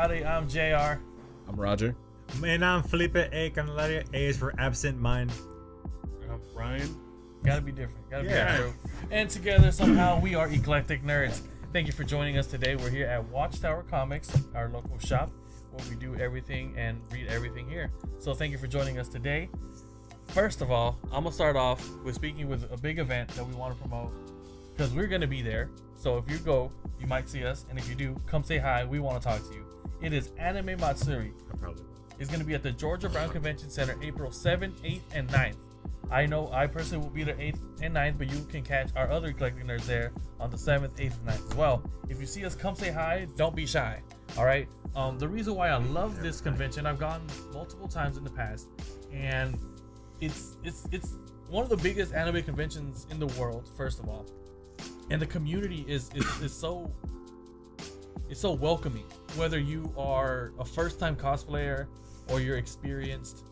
everybody. I'm JR. I'm Roger. And I'm Felipe A. Candelaria. A is for absent mind. I'm Brian. Gotta be different. Gotta be different. And together, somehow, we are Eclectic Nerds. Thank you for joining us today. We're here at WATCHTOWER Comics, our local shop, where we do everything and read everything here. So thank you for joining us today. First of all, I'm gonna start off with speaking with a big event that we want to promote, because we're gonna be there. So if you go, you might see us, and if you do, come say hi. We want to talk to you. It is Anime Matsuri. I probably will. It's gonna be at the Georgia Brown Convention Center, April 7th, 8th, and 9th. I know I personally will be there 8th and 9th, but you can catch our other Eclectic Nerds there on the 7th, 8th, and 9th as well. If you see us, come say hi. Don't be shy. All right. The reason why I love this convention, I've gone multiple times in the past, and it's one of the biggest anime conventions in the world. First of all, and the community is so welcoming. Whether you are a first-time cosplayer or you're experienced,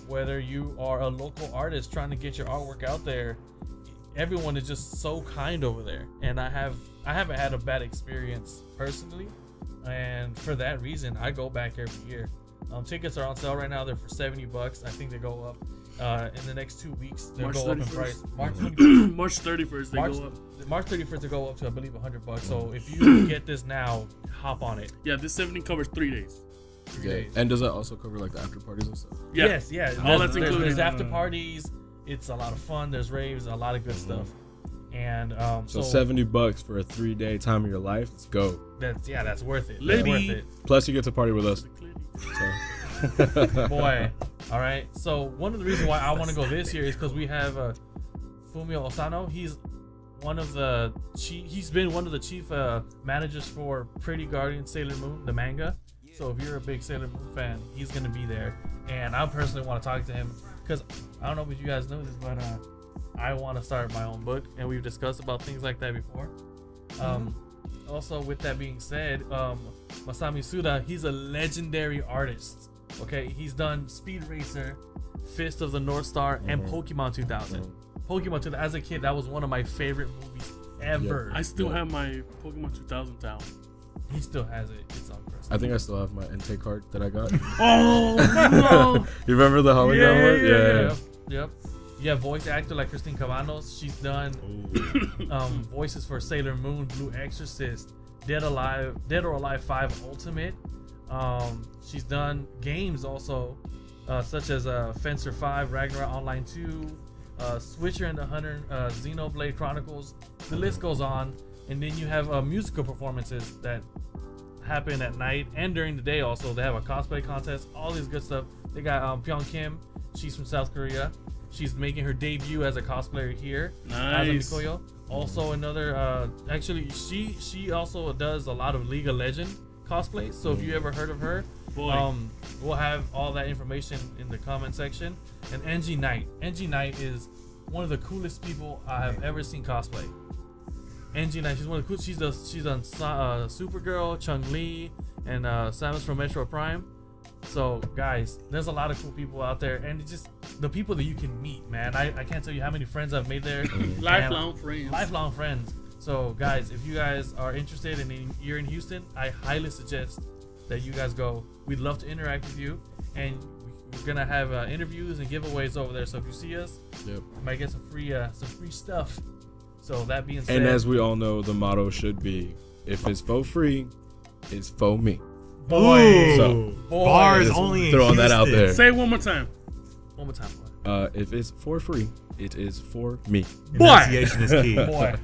whether you are a local artist trying to get your artwork out there, everyone is just so kind over there. And I haven't had a bad experience personally, and for that reason I go back every year. Tickets are on sale right now. They're for $70. I think they go up in the next 2 weeks. They'll go up in price. March 31st they go up. March 31st they go up to, I believe, $100. So if you get this now, hop on it. Yeah, this 70 covers 3 days. 3 days. And does that also cover like the after parties and stuff? Yeah. Yes, yeah. All that's included. There's after parties. It's a lot of fun. There's raves, a lot of good stuff. And so $70 for a 3-day time of your life. Let's go. That's worth it. Lady. That's worth it. Plus you get to party with us. So. Boy. All right. So one of the reasons why I want to go this year is because we have Fumio Osano. He's been one of the chief managers for Pretty Guardian Sailor Moon, the manga. So if you're a big Sailor Moon fan, he's gonna be there, and I personally want to talk to him because I don't know if you guys know this, but I want to start my own book, and we've discussed about things like that before. Also, with that being said, Masami Suda, he's a legendary artist. Okay, he's done Speed Racer, Fist of the North Star, and Pokemon 2000. Pokemon 2000, as a kid, that was one of my favorite movies ever. I still have my Pokemon 2000 towel. He still has it. It's on Christmas. I think I still have my intake card that I got. Oh no! You remember the hologram one? Yeah. Yep. You have voice actor like Christine Cavanos. She's done voices for Sailor Moon, Blue Exorcist, Dead or Alive 5 Ultimate. She's done games also, such as Fencer 5, Ragnarok Online 2, Switcher and the Hunter, Xenoblade Chronicles. The list goes on. And then you have musical performances that happen at night and during the day. Also, they have a cosplay contest, all this good stuff. They got Pyong Kim. She's from South Korea. She's making her debut as a cosplayer here. Nice. As a Mikoyo. Also another, actually, she also does a lot of League of Legends cosplays. So if you ever heard of her, we'll have all that information in the comment section. And NG Knight. NG Knight is one of the coolest people I have ever seen cosplay. NG Knight, she's one of the cool. She's on Supergirl, Chun-Li, and Samus from Metro Prime. So guys, there's a lot of cool people out there, and it's just the people that you can meet, man. I can't tell you how many friends I've made there. Lifelong friends. So guys, if you guys are interested and you're in Houston, I highly suggest that you guys go. We'd love to interact with you, and we're gonna have interviews and giveaways over there. So if you see us, you might get some free stuff. So that being said, and as we all know, the motto should be, if it's for free, it's for me. Boy, so, bars only. Throwing that out there. Say it one more time. One more time, boy. If it's for free, it is for me. Enunciation is key. Boy.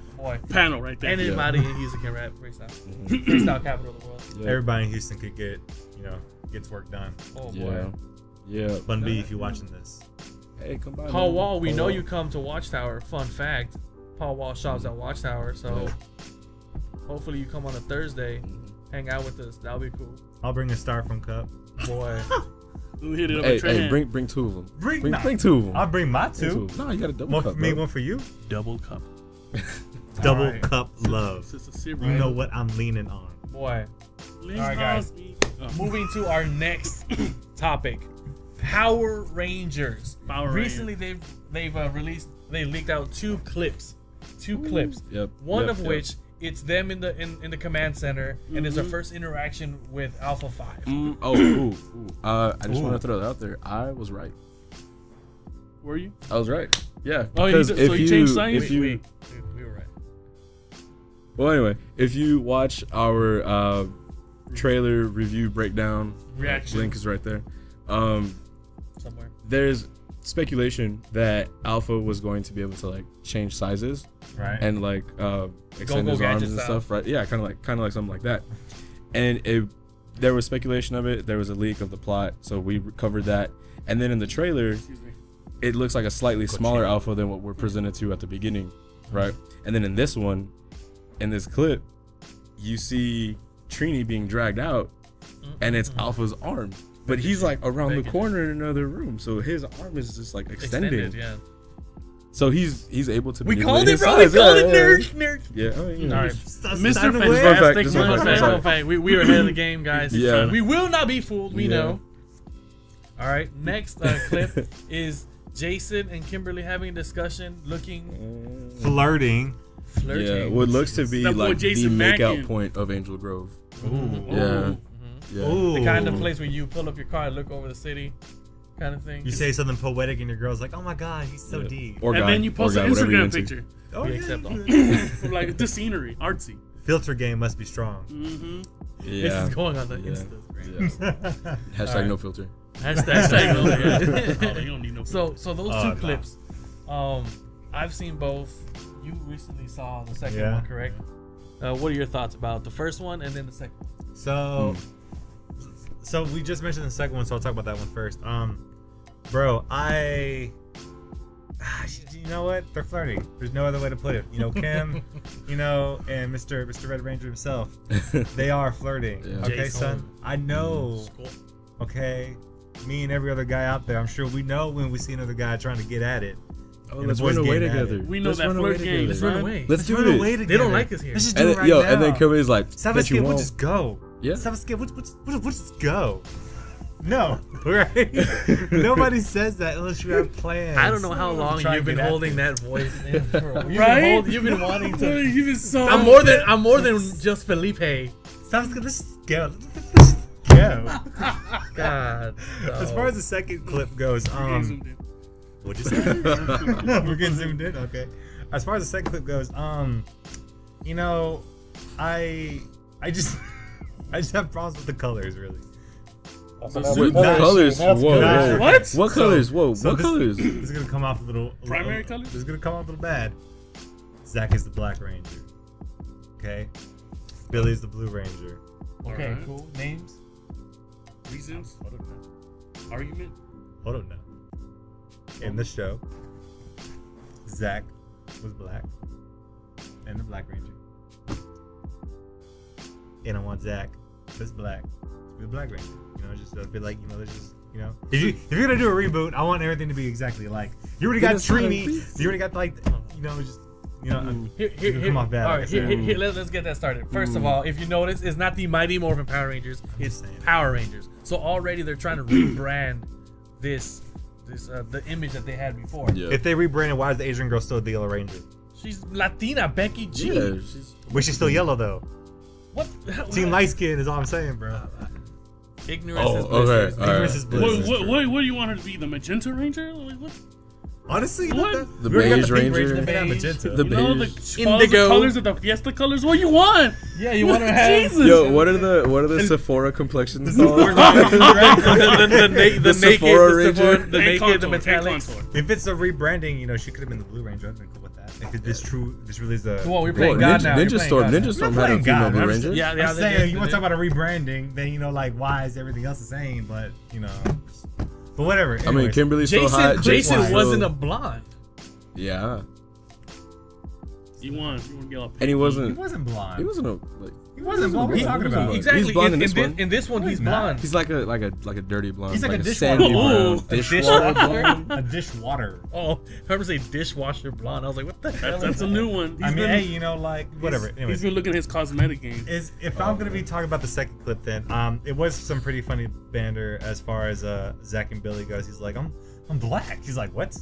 Panel right there. Anybody in Houston can rap freestyle. Freestyle capital of the world. Yeah. Everybody in Houston could gets work done. Oh boy. Yeah. Bun B, if you're watching this. Hey, come by. Paul Wall, we know you come to WATCHTOWER. Fun fact. Paul Wall shops at WATCHTOWER, so hopefully you come on a Thursday, hang out with us. That'll be cool. I'll bring a styrofoam cup. Boy. We'll hit it up. Hey, bring 2 of them. Bring 2 of them. I'll bring my 2. No, you got a double one cup. For me, one for you. Double cup. Double cup love. You know what I'm leaning on. Boy. All right, guys. Moving to our next topic. Power Rangers. Recently, they've leaked out 2 clips. Yep. One of which it's them in the command center, and it's their first interaction with Alpha 5. I just want to throw that out there. I was right. Were you? I was right. Yeah. Oh, Because so you changed science? We were right. Well, anyway, if you watch our trailer review breakdown, reaction link is right there. Somewhere. There's speculation that Alpha was going to be able to like change sizes, Right. and like extend his arms and stuff, right? Yeah, kind of like something like that. And there was speculation of it. There was a leak of the plot, so we covered that. And then in the trailer, it looks like a slightly smaller Alpha than what we're presented to at the beginning, right? And then in this one, in this clip, you see Trini being dragged out, and it's Alpha's arm. But he's like around the corner in another room, so his arm is just like extended. Yeah. So he's able to. We manipulate called it, his bro. We size. called it, Yeah. nerd. Yeah. Oh, yeah. All right. Mr. Fantastic. Just one fact. Fact. We were ahead of the game, guys. Yeah. We will not be fooled. We Yeah. know. All right. Next clip is Jason and Kimberly having a discussion, looking Flirting. flirting. Yeah. What looks to be That boy like the Jason makeout Mackin. point of Angel Grove. Ooh. Yeah. Yeah. Ooh. The kind of place where you pull up your car and look over the city, kind of thing. You say something poetic and your girl's like, "Oh my God, he's so Yeah. deep." Or And guy, then you post or an guy, whatever you're Instagram into. picture. Oh, We yeah, accept all. Of, like the scenery, artsy. Filter game must be strong. Mm-hmm. This Yeah. is going on the Yeah. Instagram. Yeah. Hashtag Alright. no filter. Hashtag Oh, yeah. you don't need no. So those Oh, two no. clips, I've seen both. You recently saw the second Yeah. one, correct? What are your thoughts about the first one and then the second one? So we just mentioned the second one, so I'll talk about that one first. Bro, you know what? They're flirting. There's no other way to put it. You know, Kim, and Mr. Red Ranger himself, they are flirting. Yeah. Okay, Jason. son. I know. Okay, me and every other guy out there, I'm sure we know when we see another guy trying to get at it. Oh, And let's the boys run away getting at together. it. We know Let's that run away flirt game. together. Let's run away. Let's do run it. away They together. don't like us here. Let's just And do it then, right now. and then Kimberly's like, Let's have a "Bet you skip. We'll won't." just go. Yeah. Let's have a skip. We'll just go. No, right? Nobody says that unless you have plans. I don't know how long Try you've and been get at holding this. that voice in for. Right? You've been wanting to. You've been so. I'm more than just Felipe. Let's just go. Let's just go. God. As far as the second clip goes, what'd you say? We're getting zoomed in. Okay. As far as the second clip goes, I just have problems with the colors, really. What colors? That's Whoa, good. whoa. What? What colors? Whoa, So what this, colors? This is gonna come off a little. Primary colors? This is gonna come off a little bad. Zach is the Black Ranger. Okay. Billy's the Blue Ranger. Okay, Alright. cool. Names. Reasons? Hold on now. Argument? Hold on now. In the show, Zach was black and the Black Ranger. And I want Zach, that's black, to be the Black Ranger. Just I feel like there's just if you're gonna do a reboot, I want everything to be exactly alike. You already got Trini. You already got Here, come off bad. all like I right, said. here, let's get that started. First of all, if you notice, it's not the Mighty Morphin Power Rangers, it's Power Rangers. So already they're trying to rebrand this the image that they had before. Yeah. If they rebranded, why is the Asian girl still the Yellow Ranger? She's Latina, Becky G. Yeah, she's But she's still yellow though. What? Team light skin is all I'm saying, bro. Ignorance is okay. bliss. Ignorance is bliss. What do you want her to be? The Magenta Ranger? Like, what? Honestly, What? The we already got beige the pink Ranger. we got The magenta. The You know, beige. follows the Indigo. colors of the Fiesta colors? What do you want? Yeah, you want to have Jesus. Yo, what are the Sephora complexions called? the naked, Sephora Ranger. the naked, the metallics. If it's a rebranding, she could have been the Blue Ranger. I'd been cool with that. If this really is a. Come on, we're Whoa, playing God now. Ninja You're playing Storm. God now. Ninja Storm I'm had a playing female God. Blue I'm Ranger. Yeah, I'm they saying did, you want they to talk about a rebranding, then why is everything else the same? But but whatever. I mean, Anyways. Kimberly's so hot. Jason Jason's wasn't so- a blonde. Yeah, You want to get up. and he He wasn't. wasn't blonde. He wasn't a. He wasn't blonde. What are you talking about? Exactly. He's blonde in in, this one. in this one, No, he's he's not. blonde. He's like a dirty blonde. He's like a a dishwater sandy blonde. brown A dishwater dishwater? blonde. A dishwater. Oh, I heard say dishwasher blonde. I was like, what the hell? That's a new one. I mean, hey, whatever. He's Anyways, been looking at his cosmetic game. if I'm gonna be talking about the second clip, then it was some pretty funny banter as far as Zach and Billy goes. He's like, I'm black. He's like, what?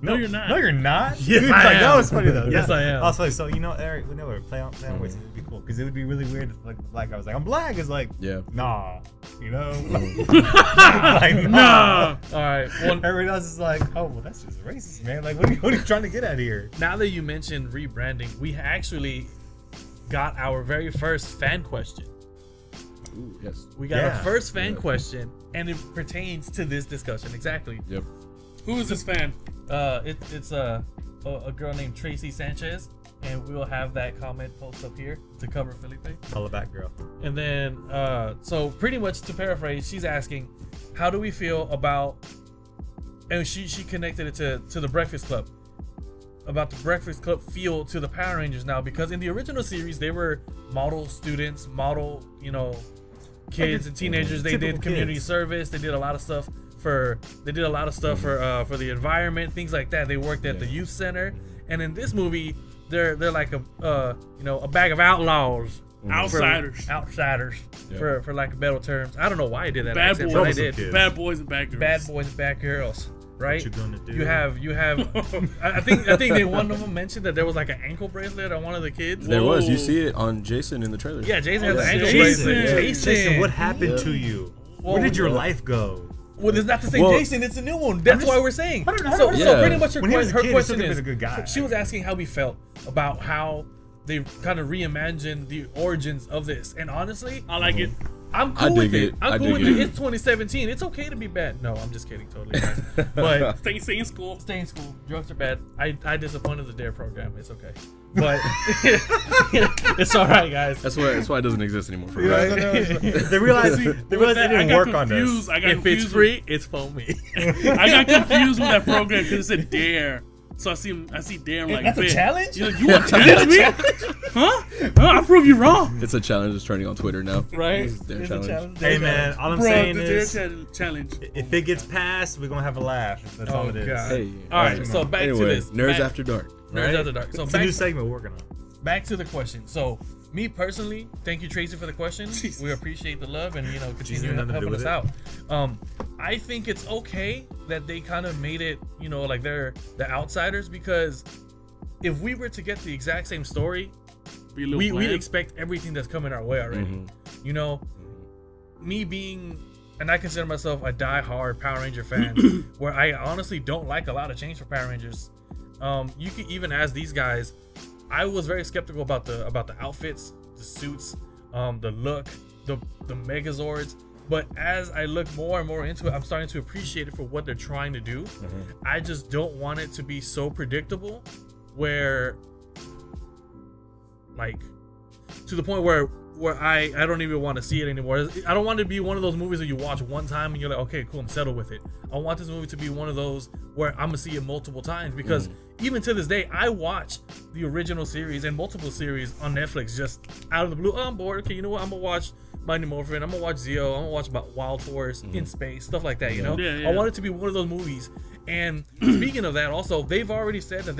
No, you're not. No, you're not. Yes, Dude, I like, am. that was funny though. Yes, I am. I was funny. So you know, Eric, we never play on ways. It would be cool because it would be really weird if like the black guy was like, "I'm black." It's like, Yeah. nah, you know, Nah. nah. All right. Well, Everyone else is like, "Oh, well, that's just racist, man. Like, what are you trying to get at here?" now that you mentioned rebranding, we actually got our very first fan question. Ooh, yes. We got Yeah. our first fan Yeah. question, and it pertains to this discussion exactly. Yep. Who is this fan? It's a girl named Tracy Sanchez, and we'll have that comment post up here to cover Felipe. Call it back, girl. And then, so pretty much to paraphrase, she's asking, how do we feel about, and she connected it to the Breakfast Club, about the Breakfast Club feel to the Power Rangers now, because in the original series they were model students, model, kids and teenagers. They did community service. They did a lot of stuff for the environment, things like that. They worked at the youth center, and in this movie they're like a bag of outlaws. Outsiders. Outsiders, Yeah. for lack of better terms. I don't know why I did that. Bad accent, boys. but I Troublesome did. kids. Bad boys and bad girls. Bad boys and bad girls, right? What you gonna do? You have. I think they one of them mentioned that there was like an ankle bracelet on one of the kids. There was. You Whoa. see it on Jason in the trailer. Yeah, Jason has Oh, an ankle Jason. bracelet. Jason, what happened Yeah. to you? Well, Where did your yeah. life go? Well, it's not to say Well, Jason. It's a new one. That's just- why we're saying. I don't know, So yeah. pretty much her When he was a kid, he question still is, been a good guy. she was asking how we felt about how they kind of reimagined the origins of this. And honestly, I like it. I'm I cool with dig it. it. I'm I cool dig with it. it. It's 2017. It's okay to be bad. No, I'm just kidding. Totally. Guys. But Stay in school. stay in school. Drugs are bad. I disappointed the DARE program. It's okay. But it's all right, guys. That's why it doesn't exist anymore. For You know, us. they realized they With realized that, they didn't I got work on this. confused. I got If it's confused free, it's for me. I got confused with that program because it said Dare. So I see Dare. I'm like, That's a "Bet." challenge? You want to challenge me? Huh? I prove you wrong. It's a challenge that's trending on Twitter now. Right? It's their It's a challenge. challenge. Hey man, all I'm Bro, saying the is, Dare challenge. if it gets passed, we're gonna have a laugh. That's all Oh, it is. God. Hey. All right, so back to Anyway, this. Nerds Back- After Dark. Nerds Right? After Dark. So It's a back, new segment we're working on. back to the question. So me personally, thank you Tracy for the question. Jesus. We appreciate the love and continue nothing to do helping with us it. out. I think it's okay that they kind of made it, like they're the outsiders, because if we were to get the exact same story, Be a little we'd bland. expect everything that's coming our way already. Mhm. Me being, and I consider myself a die-hard Power Ranger fan, where I honestly don't like a lot of change for Power Rangers. You can even ask these guys. I was very skeptical about the outfits, the suits, the look, the Megazords. But as I look more and more into it, I'm starting to appreciate it for what they're trying to do. I just don't want it to be so predictable, where, like, to the point where I don't even want to see it anymore. I don't want it to be one of those movies that you watch one time and you're like, okay, cool, I'm settled with it. I want this movie to be one of those where I'm gonna see it multiple times, because even to this day, I watch the original series and multiple series on Netflix just out of the blue. Oh, I'm bored. Okay, you know what? I'm gonna watch Mighty Morphin. I'm gonna watch Zeo. I'm gonna watch about Wild Force in space, stuff like that. Yeah, yeah. I want it to be one of those movies. And speaking of that, also they've already said that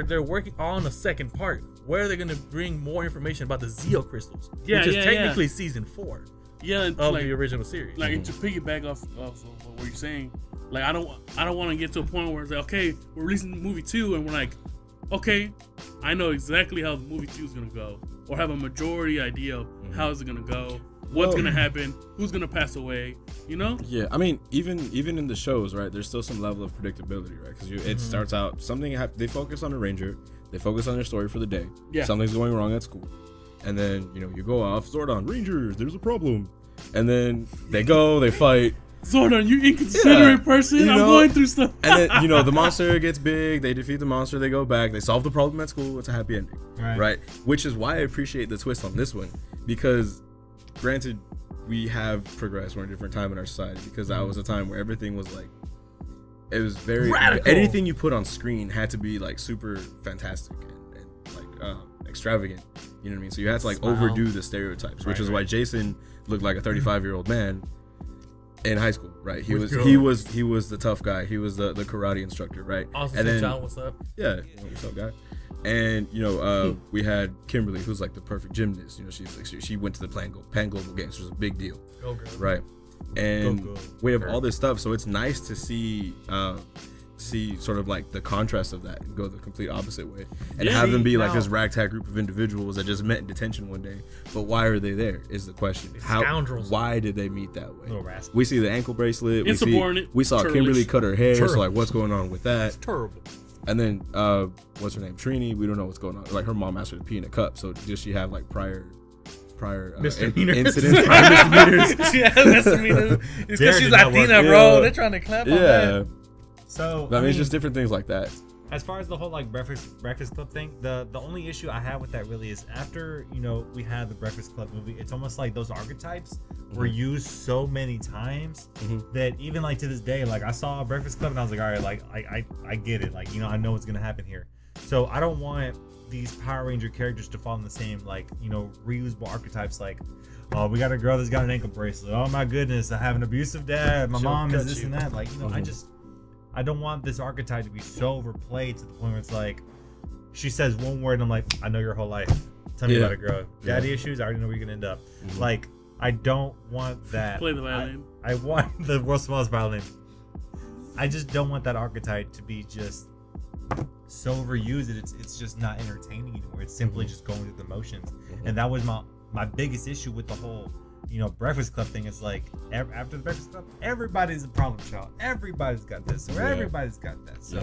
they're working on a second part where they're gonna bring more information about the Zeo crystals, Yeah, which is yeah, technically season 4 Yeah, it's of like, the original series. like to piggyback off of what you're saying. Like I don't want to get to a point where it's like, okay, we're releasing movie 2 and we're like, okay, I know exactly how movie 2 is gonna go, or have a majority idea of how is it gonna go, what's gonna happen, who's gonna pass away, Yeah, I mean, even in the shows, right? There's still some level of predictability, right? Because it starts out they focus on a ranger, they focus on their story for the day. Yeah. Something's going wrong at school, and then you go off. Zordon, Rangers, there's a problem, and then they fight. Zordon, you inconsiderate person. I'm going through stuff. And then the monster gets big. They defeat the monster. They go back. They solve the problem at school. It's a happy ending, right? Which is why I appreciate the twist on this one, because granted, we have progressed. We're in a different time in our society, because that was a time where everything was like, it was very Radical. Anything you put on screen had to be like super fantastic and like extravagant. You know what I mean? So you had to like overdo the stereotypes, which is why Jason looked like a 35-year-old man in high school, right? He was the tough guy. He was the karate instructor, right? Awesome. And then John, what's up? yeah, what's up, guy? And we had Kimberly, who's like the perfect gymnast. She's like she went to the Pan Global Games, which was a big deal, Go girl. right? And Go, we have all this stuff, so it's nice to see see sort of like the contrast of that and go the complete opposite way and have them be like this ragtag group of individuals that just met in detention one day. But why are they there is the question. Why did they meet that way? We see the ankle bracelet. We saw Kimberly cut her hair. So like, what's going on with that? It's terrible. And then what's her name? Trini. We don't know what's going on. Like her mom asked her to pee in a cup. So does she have like prior incidents? Prior misdemeanors. She has misdemeanors. It's because she's Latina, bro. They're trying to clap on that. So I mean, it's just different things like that. As far as the whole like Breakfast Club thing, the only issue I have with that really is after we had the Breakfast Club movie, it's almost like those archetypes were used so many times that even like to this day, like I saw Breakfast Club and I was like, all right, like I get it, like I know what's gonna happen here. So I don't want these Power Ranger characters to fall in the same like reusable archetypes like. Oh, we got a girl that's got an ankle bracelet. Oh my goodness, I have an abusive dad. My mom is this and that. Like, I don't want this archetype to be so overplayed to the point where it's like, she says one word and I'm like, I know your whole life. Tell me about it, girl. Daddy issues, I already know where you're gonna end up. Like, I don't want that. Play the violin. I want the world's smallest violin. I just don't want that archetype to be just so overused that it's just not entertaining anymore. It's simply just going through the motions. And that was my biggest issue with the whole Breakfast Club thing. Is like after the Breakfast Club, everybody's a problem child. Everybody's got this or everybody's got that. So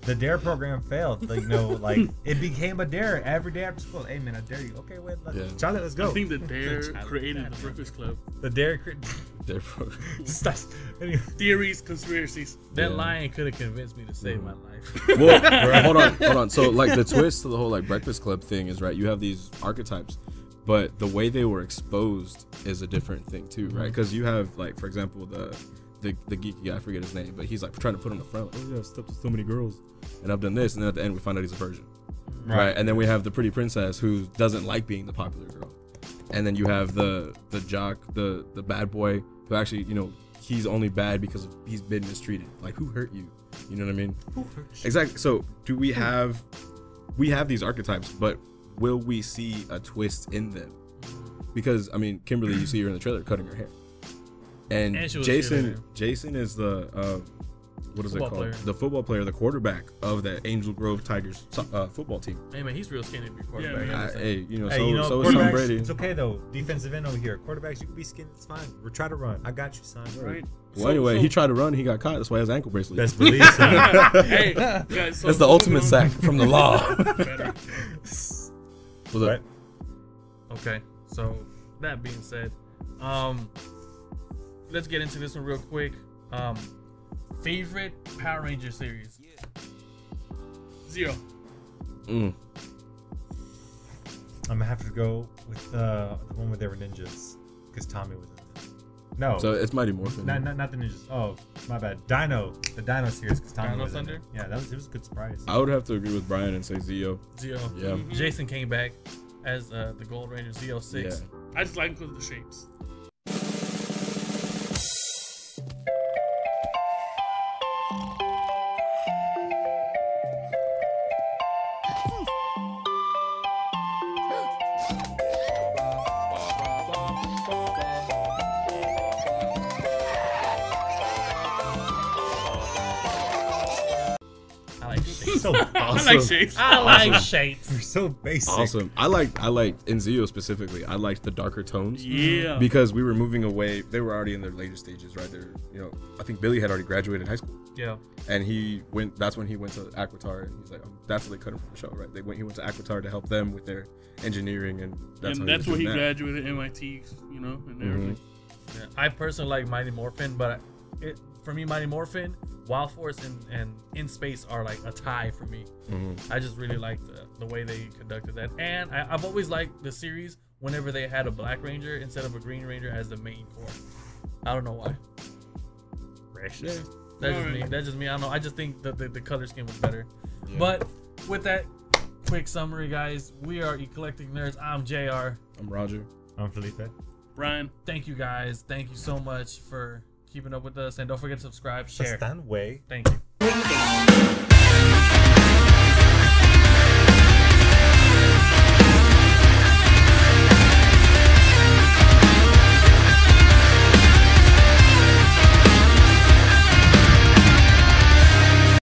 the DARE program failed. Like like it became a DARE every day after school. Hey man, I dare you. Okay, wait, let's go. I think the DARE created the Breakfast Club. The DARE program. Theories, conspiracies. That lion could have convinced me to save my life. Well, hold on. So like the twist to the whole like Breakfast Club thing is right. You have these archetypes, but the way they were exposed is a different thing too, right? Because you have like, for example, the geeky guy, I forget his name, but he's like trying to put on the front, like, oh yeah, I've slept with so many girls, and I've done this, and then at the end we find out he's a virgin, right? And then we have the pretty princess who doesn't like being the popular girl, and then you have the jock, the bad boy who actually he's only bad because he's been mistreated. Like, who hurt you? You know what I mean? Who hurt you? Exactly. So do we have these archetypes, but will we see a twist in them? Because I mean, Kimberly, you see her in the trailer cutting her hair, and Jason is the what is it called? Player. The football player, the quarterback of the Angel Grove Tigers football team. Hey man, he's real skinny to be quarterback. So is Tom Brady. It's okay though. Defensive end over here. Quarterbacks, you can be skinny. It's fine. We're trying to run. I got you, son. Right. Well, anyway, he tried to run. He got caught. That's why he has ankle bracelet. Best believe, son. Hey, guys. That's the ultimate sack from the law. What's up? Okay, so that being said, let's get into this one real quick. Favorite Power Ranger series? 0. I'm gonna have to go with the one where they were ninjas, because Tommy was in it. No. So it's Mighty Morphin. Not the ninjas. Oh, my bad. The Dino series, because Tommy Dino was Thunder? in it. Yeah, it was a good surprise. I would have to agree with Brian and say Zeo. Zeo. Yeah. Mm-hmm. Jason came back as the Gold Ranger Zeo 6. Yeah. I just like him because of the shapes. So awesome. I like shapes. I like shapes. You're so basic. Awesome. I like in Zeo specifically, I liked the darker tones. Yeah. Because we were moving away. They were already in their later stages, right? They're, I think Billy had already graduated high school. Yeah. And that's when he went to Aquitar, and he's like, that's what they cut him from the show, right? He went to Aquitar to help them with their engineering, and that's where he graduated MIT, and everything. Yeah. I personally like Mighty Morphin, but for me, Mighty Morphin, Wild Force, and In Space are like a tie for me. I just really like the way they conducted that, and I've always liked the series whenever they had a Black Ranger instead of a Green Ranger as the main core. I don't know why. Racist. Yeah. That's just me. I don't know. I just think the color scheme was better. Yeah. But with that quick summary, guys, we are Eclectic Nerds. I'm JR. I'm Roger. I'm Felipe. Brian. Thank you, guys. Thank you so much for keeping up with us, and don't forget to subscribe, share. Stand way. Thank you.